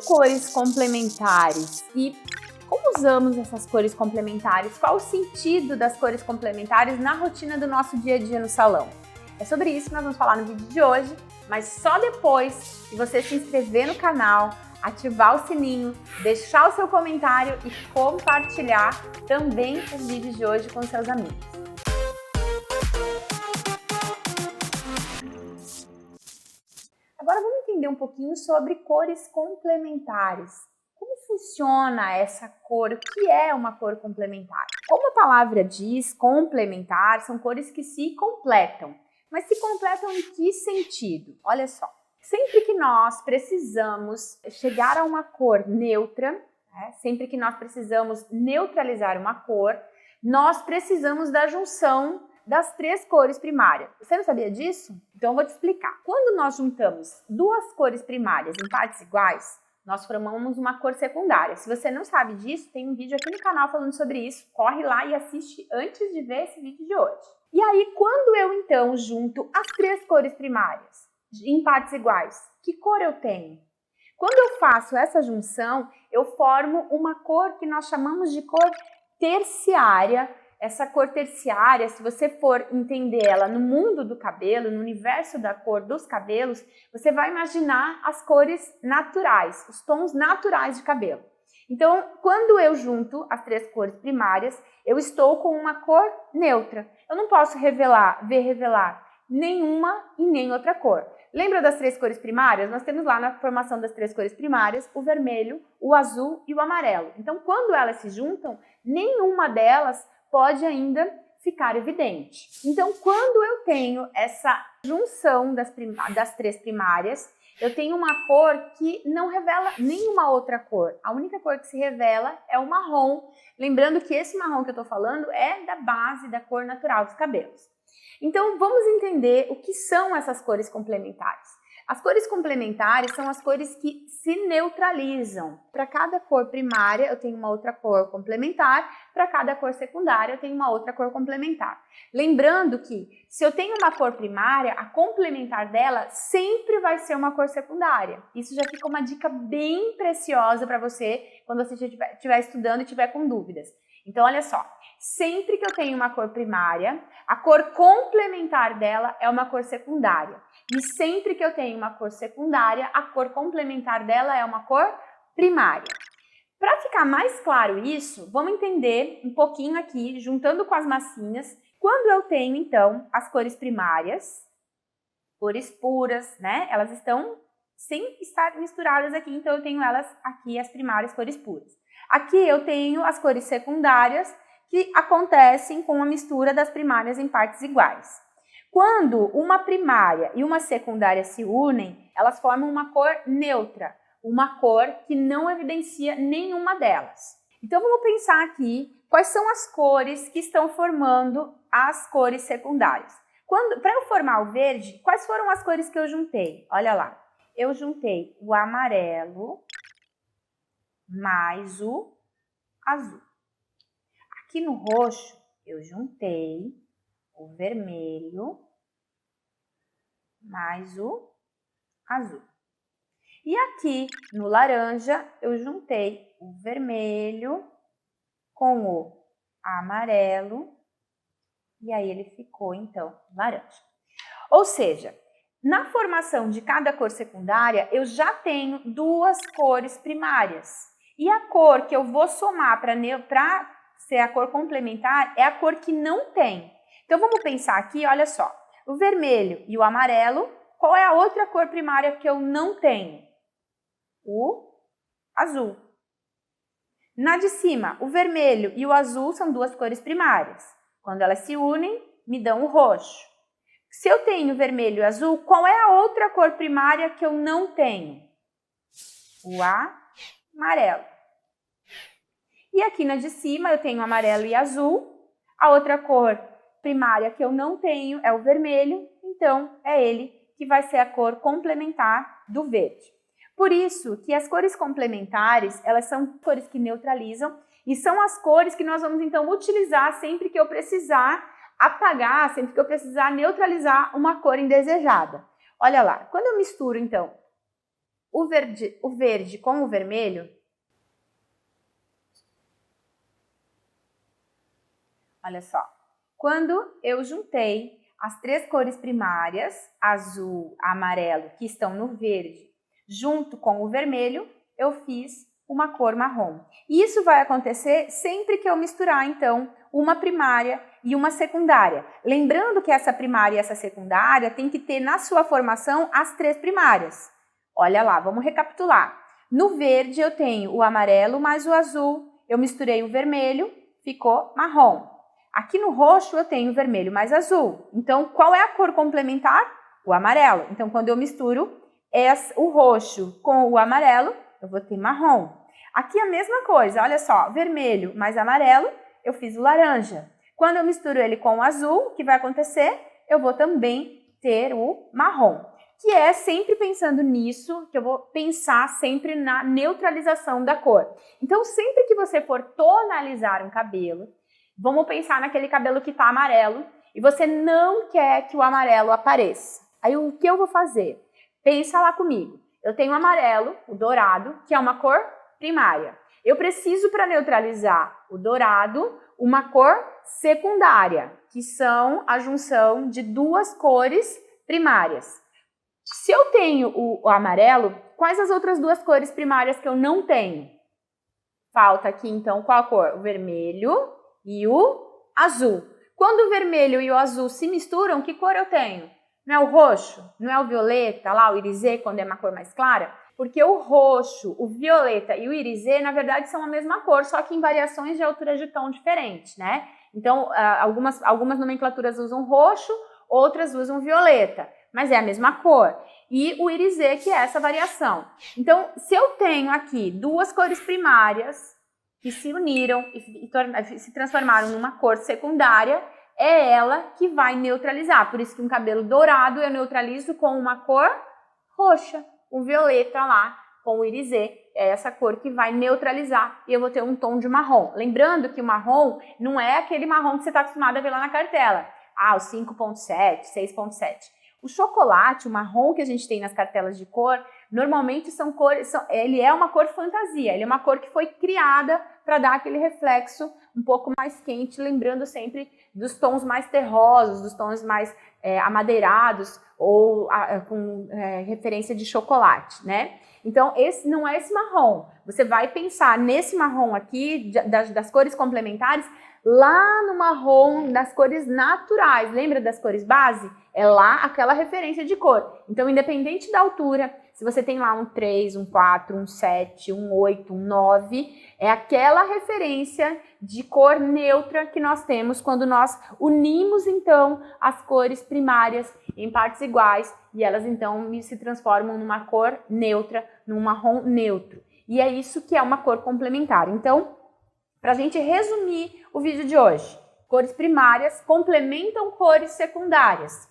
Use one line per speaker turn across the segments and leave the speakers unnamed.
cores complementares e como usamos essas cores complementares? Qual o sentido das cores complementares na rotina do nosso dia a dia no salão? É sobre isso que nós vamos falar no vídeo de hoje, mas só depois de você se inscrever no canal, ativar o sininho, deixar o seu comentário e compartilhar também os vídeos de hoje com seus amigos. Agora vamos entender um pouquinho sobre cores complementares. Como funciona essa cor? O que é uma cor complementar? Como a palavra diz, complementar são cores que se completam. Mas se completam em que sentido? Olha só, sempre que nós precisamos chegar a uma cor neutra, sempre que nós precisamos neutralizar uma cor, nós precisamos da junção das três cores primárias. Você não sabia disso? Então eu vou te explicar. Quando nós juntamos duas cores primárias em partes iguais, nós formamos uma cor secundária. Se você não sabe disso, tem um vídeo aqui no canal falando sobre isso. Corre lá e assiste antes de ver esse vídeo de hoje. E aí, quando eu então junto as três cores primárias em partes iguais, que cor eu tenho? Quando eu faço essa junção, eu formo uma cor que nós chamamos de cor terciária. Essa cor terciária, se você for entender ela no mundo do cabelo, no universo da cor dos cabelos, você vai imaginar as cores naturais, os tons naturais de cabelo. Então, quando eu junto as três cores primárias, eu estou com uma cor neutra. Eu não posso revelar nenhuma e nem outra cor. Lembra das três cores primárias? Nós temos lá na formação das três cores primárias o vermelho, o azul e o amarelo. Então, quando elas se juntam, nenhuma delas pode ainda ficar evidente. Então, quando eu tenho essa junção das três primárias, eu tenho uma cor que não revela nenhuma outra cor. A única cor que se revela é o marrom. Lembrando que esse marrom que eu estou falando é da base da cor natural dos cabelos. Então, vamos entender o que são essas cores complementares. As cores complementares são as cores que se neutralizam. Para cada cor primária, eu tenho uma outra cor complementar. Para cada cor secundária, eu tenho uma outra cor complementar. Lembrando que, se eu tenho uma cor primária, a complementar dela sempre vai ser uma cor secundária. Isso já fica uma dica bem preciosa para você quando você estiver estudando e estiver com dúvidas. Então, olha só. Sempre que eu tenho uma cor primária, a cor complementar dela é uma cor secundária. E sempre que eu tenho uma cor secundária, a cor complementar dela é uma cor primária. Para ficar mais claro isso, vamos entender um pouquinho aqui, juntando com as massinhas, quando eu tenho, então, as cores primárias, cores puras, né? Elas estão sem estar misturadas aqui, então eu tenho elas aqui, as primárias, cores puras. Aqui eu tenho as cores secundárias, que acontecem com a mistura das primárias em partes iguais. Quando uma primária e uma secundária se unem, elas formam uma cor neutra, uma cor que não evidencia nenhuma delas. Então vamos pensar aqui quais são as cores que estão formando as cores secundárias. Para eu formar o verde, quais foram as cores que eu juntei? Olha lá, eu juntei o amarelo mais o azul. Aqui no roxo, eu juntei o vermelho mais o azul. E aqui no laranja, eu juntei o vermelho com o amarelo e aí ele ficou, então, laranja. Ou seja, na formação de cada cor secundária, eu já tenho duas cores primárias. E a cor que eu vou somar para ser a cor complementar é a cor que não tem. Então vamos pensar aqui, olha só, o vermelho e o amarelo, qual é a outra cor primária que eu não tenho? O azul. Na de cima, o vermelho e o azul são duas cores primárias. Quando elas se unem, me dão o roxo. Se eu tenho vermelho e azul, qual é a outra cor primária que eu não tenho? O amarelo. E aqui na de cima eu tenho amarelo e azul. A outra cor primária que eu não tenho é o vermelho, então é ele que vai ser a cor complementar do verde. Por isso que as cores complementares, elas são cores que neutralizam e são as cores que nós vamos então utilizar sempre que eu precisar apagar, sempre que eu precisar neutralizar uma cor indesejada. Olha lá, quando eu misturo então o verde com o vermelho, olha só, quando eu juntei as 3 cores primárias, azul, amarelo, que estão no verde, junto com o vermelho, eu fiz uma cor marrom. E isso vai acontecer sempre que eu misturar, então, uma primária e uma secundária. Lembrando que essa primária e essa secundária tem que ter na sua formação as 3 primárias. Olha lá, vamos recapitular. No verde eu tenho o amarelo mais o azul, eu misturei o vermelho, ficou marrom. Aqui no roxo eu tenho vermelho mais azul. Então, qual é a cor complementar? O amarelo. Então, quando eu misturo o roxo com o amarelo, eu vou ter marrom. Aqui a mesma coisa, olha só, vermelho mais amarelo, eu fiz o laranja. Quando eu misturo ele com o azul, o que vai acontecer? Eu vou também ter o marrom. Que é sempre pensando nisso, que eu vou pensar sempre na neutralização da cor. Então, sempre que você for tonalizar um cabelo, vamos pensar naquele cabelo que está amarelo e você não quer que o amarelo apareça. Aí o que eu vou fazer? Pensa lá comigo. Eu tenho o amarelo, o dourado, que é uma cor primária. Eu preciso, para neutralizar o dourado, uma cor secundária, que são a junção de 2 cores primárias. Se eu tenho o amarelo, quais as outras 2 cores primárias que eu não tenho? Falta aqui, então, qual a cor? O vermelho e o azul. Quando o vermelho e o azul se misturam, que cor eu tenho? Não é o roxo? Não é o violeta, lá o irisê, quando é uma cor mais clara? Porque o roxo, o violeta e o irisê, na verdade, são a mesma cor, só que em variações de altura de tom diferentes, né? Então, algumas nomenclaturas usam roxo, outras usam violeta, mas é a mesma cor. E o irisê, que é essa variação. Então, se eu tenho aqui 2 cores primárias que se uniram e se transformaram numa cor secundária, é ela que vai neutralizar. Por isso que um cabelo dourado eu neutralizo com uma cor roxa. O violeta lá com o irisê é essa cor que vai neutralizar e eu vou ter um tom de marrom. Lembrando que o marrom não é aquele marrom que você está acostumado a ver lá na cartela. Ah, o 5.7, 6.7. O chocolate, o marrom que a gente tem nas cartelas de cor, normalmente são cores, ele é uma cor fantasia, ele é uma cor que foi criada para dar aquele reflexo um pouco mais quente, lembrando sempre dos tons mais terrosos, dos tons mais amadeirados ou com referência de chocolate, né? Então, esse não é esse marrom. Você vai pensar nesse marrom aqui, das cores complementares, lá no marrom das cores naturais. Lembra das cores base? É lá aquela referência de cor. Então, independente da altura, se você tem lá um 3, um 4, um 7, um 8, um 9, é aquela referência de cor neutra que nós temos quando nós unimos, então, as cores primárias em partes iguais e elas, então, se transformam numa cor neutra, num marrom neutro. E é isso que é uma cor complementar. Então, para a gente resumir o vídeo de hoje, cores primárias complementam cores secundárias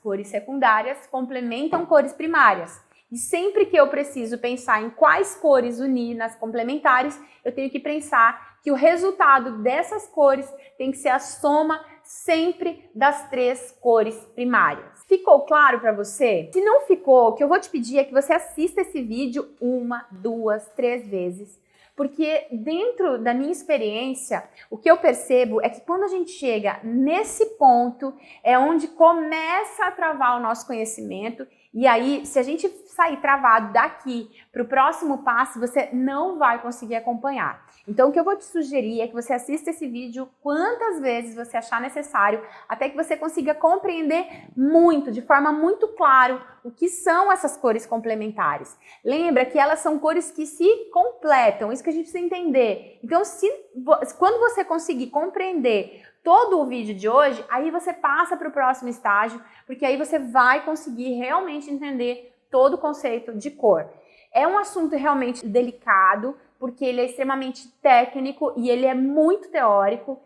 complementam cores primárias. E sempre que eu preciso pensar em quais cores unir nas complementares, eu tenho que pensar que o resultado dessas cores tem que ser a soma sempre das 3 cores primárias. Ficou claro para você? Se não ficou, o que eu vou te pedir é que você assista esse vídeo 1, 2, 3 vezes. Porque dentro da minha experiência, o que eu percebo é que quando a gente chega nesse ponto, é onde começa a travar o nosso conhecimento. E aí, se a gente sair travado daqui para o próximo passo, você não vai conseguir acompanhar. Então, o que eu vou te sugerir é que você assista esse vídeo quantas vezes você achar necessário, até que você consiga compreender muito, de forma muito clara, o que são essas cores complementares. Lembra que elas são cores que se completam, isso que a gente precisa entender. Então, quando você conseguir compreender todo o vídeo de hoje, aí você passa para o próximo estágio, porque aí você vai conseguir realmente entender todo o conceito de cor. É um assunto realmente delicado, porque ele é extremamente técnico e ele é muito teórico.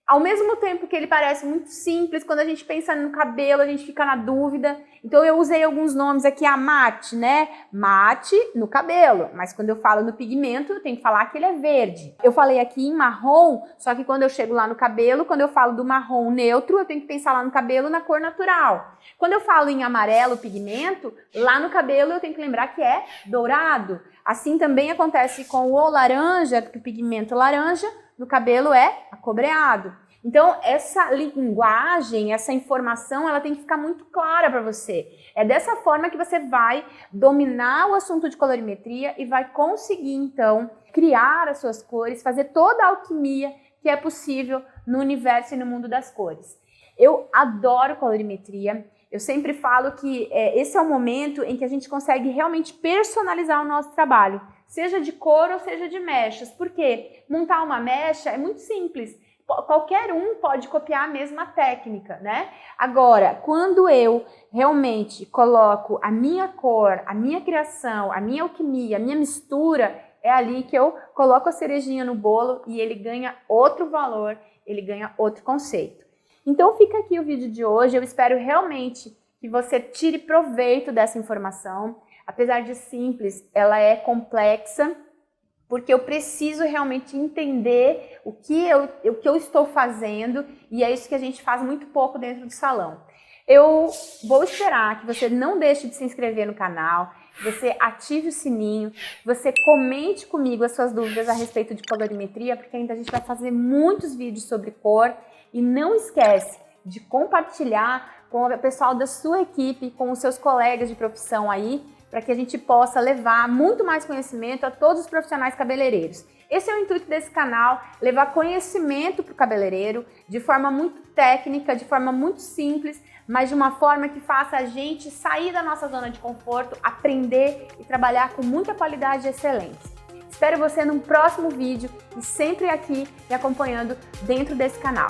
Ao mesmo tempo que ele parece muito simples, quando a gente pensa no cabelo, a gente fica na dúvida. Então eu usei alguns nomes aqui, a mate, né? Mate no cabelo, mas quando eu falo no pigmento, eu tenho que falar que ele é verde. Eu falei aqui em marrom, só que quando eu chego lá no cabelo, quando eu falo do marrom neutro, eu tenho que pensar lá no cabelo na cor natural. Quando eu falo em amarelo, pigmento, lá no cabelo eu tenho que lembrar que é dourado. Assim também acontece com o laranja, que o pigmento laranja, no cabelo é acobreado. Então, essa linguagem, essa informação, ela tem que ficar muito clara para você. É dessa forma que você vai dominar o assunto de colorimetria e vai conseguir, então, criar as suas cores, fazer toda a alquimia que é possível no universo e no mundo das cores. Eu adoro colorimetria. Eu sempre falo que esse é o momento em que a gente consegue realmente personalizar o nosso trabalho, seja de cor ou seja de mechas. Porque montar uma mecha é muito simples. Qualquer um pode copiar a mesma técnica, né? Agora, quando eu realmente coloco a minha cor, a minha criação, a minha alquimia, a minha mistura, é ali que eu coloco a cerejinha no bolo e ele ganha outro valor, ele ganha outro conceito. Então fica aqui o vídeo de hoje, eu espero realmente que você tire proveito dessa informação. Apesar de simples, ela é complexa, porque eu preciso realmente entender o que eu estou fazendo e é isso que a gente faz muito pouco dentro do salão. Eu vou esperar que você não deixe de se inscrever no canal, que você ative o sininho, que você comente comigo as suas dúvidas a respeito de colorimetria, porque ainda a gente vai fazer muitos vídeos sobre cor. E não esquece de compartilhar com o pessoal da sua equipe, com os seus colegas de profissão aí, para que a gente possa levar muito mais conhecimento a todos os profissionais cabeleireiros. Esse é o intuito desse canal, levar conhecimento para o cabeleireiro de forma muito técnica, de forma muito simples, mas de uma forma que faça a gente sair da nossa zona de conforto, aprender e trabalhar com muita qualidade e excelência. Espero você num próximo vídeo e sempre aqui me acompanhando dentro desse canal.